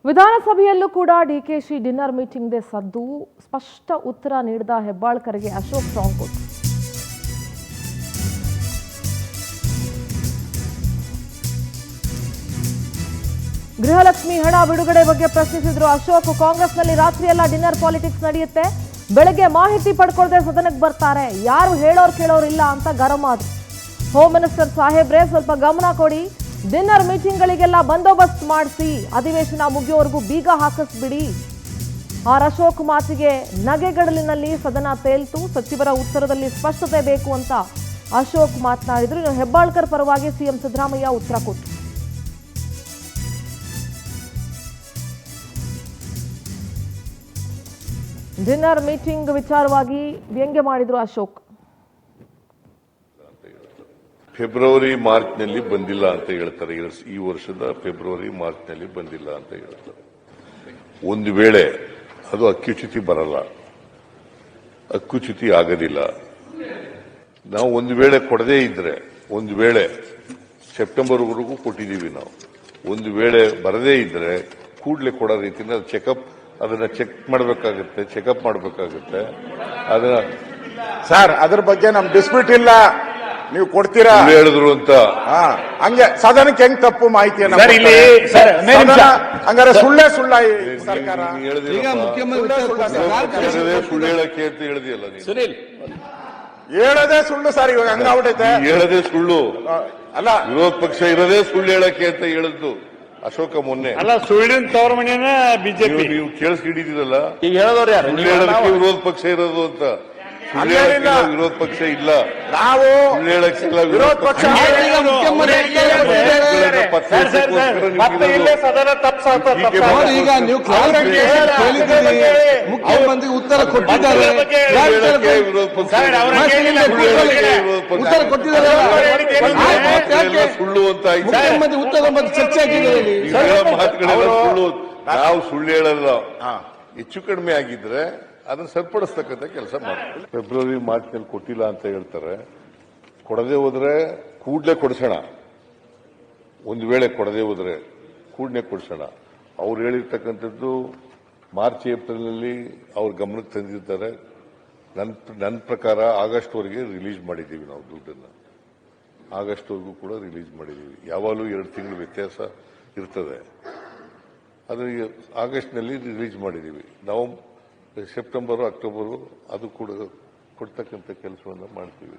ವಿಧಾನಸಭೆಯಲ್ಲೂ ಕೂಡ ಡಿಕೆಶಿ ಡಿನ್ನರ್ ಮೀಟಿಂಗ್ಗೆ ಸದ್ದು. ಸ್ಪಷ್ಟ ಉತ್ತರ ನೀಡಿದ ಹೆಬ್ಬಾಳ್ಕರ್ಗೆ ಅಶೋಕ್ ಟಾಂಗ್ ಕೊಟ್ಟರು. ಗೃಹಲಕ್ಷ್ಮಿ ಹಣ ಬಿಡುಗಡೆ ಬಗ್ಗೆ ಪ್ರಶ್ನಿಸಿದ್ರು ಅಶೋಕ್. ಕಾಂಗ್ರೆಸ್ನಲ್ಲಿ ರಾತ್ರಿಯೆಲ್ಲ ಡಿನ್ನರ್ ಪಾಲಿಟಿಕ್ಸ್ ನಡೆಯುತ್ತೆ, ಬೆಳಗ್ಗೆ ಮಾಹಿತಿ ಪಡ್ಕೊಳ್ಳದೆ ಸದನಕ್ಕೆ ಬರ್ತಾರೆ, ಯಾರು ಹೇಳೋರು ಕೇಳೋರು ಇಲ್ಲ ಅಂತ ಗರಂ ಆದ್ರು. ಹೋಮ್ ಮಿನಿಸ್ಟರ್ ಸಾಹೇಬ್ರೆ ಸ್ವಲ್ಪ ಗಮನ ಕೊಡಿ, ಡಿನ್ನರ್ ಮೀಟಿಂಗ್ಗಳಿಗೆಲ್ಲ ಬಂದೋಬಸ್ತ್ ಮಾಡಿಸಿ, ಅಧಿವೇಶನ ಮುಗಿಯೋವರೆಗೂ ಬೀಗ ಹಾಕಿಸ್ಬಿಡಿ. ಅಶೋಕ್ ಮಾತಿಗೆ ನಗೆಗಡಲಿನಲ್ಲಿ ಸದನ ತೇಲ್ತು. ಸಚಿವರ ಉತ್ತರದಲ್ಲಿ ಸ್ಪಷ್ಟತೆ ಬೇಕು ಅಂತ ಅಶೋಕ್ ಮಾತನಾಡಿದ್ರು. ಇನ್ನು ಹೆಬ್ಬಾಳ್ಕರ್ ಪರವಾಗಿ ಸಿಎಂ ಸಿದ್ದರಾಮಯ್ಯ ಉತ್ತರ ಕೊಟ್ಟರು. ಡಿನ್ನರ್ ಮೀಟಿಂಗ್ ವಿಚಾರವಾಗಿ ವ್ಯಂಗ್ಯ ಮಾಡಿದ್ರು ಅಶೋಕ್. ಫೆಬ್ರವರಿ ಮಾರ್ಚ್ನಲ್ಲಿ ಬಂದಿಲ್ಲ ಅಂತ ಹೇಳ್ತಾರೆ. ಈ ವರ್ಷದ ಫೆಬ್ರವರಿ ಮಾರ್ಚ್ನಲ್ಲಿ ಬಂದಿಲ್ಲ ಅಂತ ಹೇಳ್ತಾರೆ. ಒಂದು ವೇಳೆ ಅದು ಅಕ್ಯುಚ್ಯುತಿ ಬರಲ್ಲ, ಅಕ್ಯುಚ್ಯುತಿ ಆಗೋದಿಲ್ಲ. ನಾವು ಒಂದು ವೇಳೆ ಕೊಡದೇ ಇದ್ರೆ, ಒಂದು ವೇಳೆ ಸೆಪ್ಟೆಂಬರ್ವರೆಗೂ ಕೊಟ್ಟಿದ್ದೀವಿ ನಾವು, ಒಂದು ವೇಳೆ ಬರದೇ ಇದ್ರೆ ಕೂಡಲೇ ಕೊಡೋ ರೀತಿಯಿಂದ ಅದನ್ನ ಚೆಕ್ ಮಾಡಬೇಕಾಗುತ್ತೆ, ಚೆಕಪ್ ಮಾಡಬೇಕಾಗುತ್ತೆ. ಅದನ್ನ ಸರ್ ಅದ್ರ ಬಗ್ಗೆ ನಮ್ ಡಿಸ್ಪ್ಯೂಟ್ ಇಲ್ಲ, ನೀವು ಕೊಡ್ತೀರಾ ಹೇಳಿದ್ರು ಅಂತ ಹಂಗೆ ಸದನಕ್ಕೆ ಹೆಂಗ್ ತಪ್ಪು ಮಾಹಿತಿಯನ್ನು ಹಂಗಾರೆ ಸುಳ್ಳೇ ಸುಳ್ಳ ಸರ್ಕಾರ ಸುಳ್ಳು ಹೇಳಕ್ಕೆ ಅಂತ ಹೇಳಿದೆಯಲ್ಲ ಸುನೀಲ್, ಹೇಳೋದೇ ಸುಳ್ಳು ಸರ್. ಇವಾಗ ಹಂಗಾಗ್ಬಿಟ್ಟೈತೆ, ಹೇಳೋದೇ ಸುಳ್ಳು ಅಲ್ಲ, ವಿರೋಧ ಪಕ್ಷ ಇರೋದೇ ಸುಳ್ಳು ಹೇಳಕ್ಕೆ ಅಂತ ಹೇಳಿದ್ದು ಅಶೋಕ ಮೊನ್ನೆ. ಅಲ್ಲ, ಸುಳ್ಳಿನ ತವರ ಮನೆಯನ್ನ ಬಿಜೆಪಿ ನೀವು ಕೇಳಿಸ್ಕೊಂಡಿದ್ದೀರಲ್ಲ, ಈಗ ಹೇಳೋರು ಯಾರು? ಸುಳ್ಳು ಹೇಳೋದಕ್ಕೆ ವಿರೋಧ ಪಕ್ಷ ಇರೋದು ಅಂತ. ವಿರೋಧ ಪಕ್ಷ ಇಲ್ಲ, ನಾವು ವಿರೋಧ ಪಕ್ಷ ಈಗ ನೀವು ಮುಖ್ಯಮಂತ್ರಿ ಉತ್ತರ ಕೊಟ್ಟಿದ್ದಾರೆ, ಉತ್ತರ ಕೊಟ್ಟಿದ್ದಾರೆ, ಸುಳ್ಳು ಅಂತ ಮುಖ್ಯಮಂತ್ರಿ ಉತ್ತರ ಬಗ್ಗೆ ಚರ್ಚೆ ಆಗಿದ್ದಾರೆ. ಮಾತುಗಳೆಲ್ಲ ಸುಳ್ಳು. ನಾವು ಸುಳ್ಳು ಹೇಳಲ್ಲ, ಹೆಚ್ಚು ಕಡಿಮೆ ಆಗಿದ್ರೆ ಅದನ್ನ ಸರಿಪಡಿಸ್ತಕ್ಕಂಥ ಕೆಲಸ ಮಾಡ್ತೀವಿ. ಫೆಬ್ರವರಿ ಮಾರ್ಚ್ನಲ್ಲಿ ಕೊಟ್ಟಿಲ್ಲ ಅಂತ ಹೇಳ್ತಾರೆ. ಕೊಡದೆ ಹೋದ್ರೆ ಕೂಡಲೇ ಕೊಡಿಸೋಣ, ಒಂದು ವೇಳೆ ಕೊಡದೆ ಹೋದ್ರೆ ಕೂಡಲೇ ಕೊಡಿಸೋಣ. ಅವ್ರು ಹೇಳಿರ್ತಕ್ಕಂಥದ್ದು ಮಾರ್ಚ್ ಏಪ್ರಿಲ್ನಲ್ಲಿ ಅವ್ರ ಗಮನಕ್ಕೆ ತಂದಿರ್ತಾರೆ. ನನ್ನ ಪ್ರಕಾರ ಆಗಸ್ಟ್ವರೆಗೆ ರಿಲೀಸ್ ಮಾಡಿದ್ದೀವಿ ನಾವು ದುಡ್ಡನ್ನು, ಆಗಸ್ಟ್ವರೆಗೂ ಕೂಡ ರಿಲೀಸ್ ಮಾಡಿದ್ದೀವಿ. ಯಾವಾಗಲೂ 2 ತಿಂಗಳು ವ್ಯತ್ಯಾಸ ಇರ್ತದೆ, ಅದು ಆಗಸ್ಟ್ನಲ್ಲಿ ರಿಲೀಸ್ ಮಾಡಿದ್ದೀವಿ ನಾವು. ಸೆಪ್ಟೆಂಬರ್ ಅಕ್ಟೋಬರ್ ಅದು ಕೂಡ ಕೊಡ್ತಕ್ಕಂಥ ಕೆಲಸವನ್ನು ಮಾಡ್ತೀವಿ.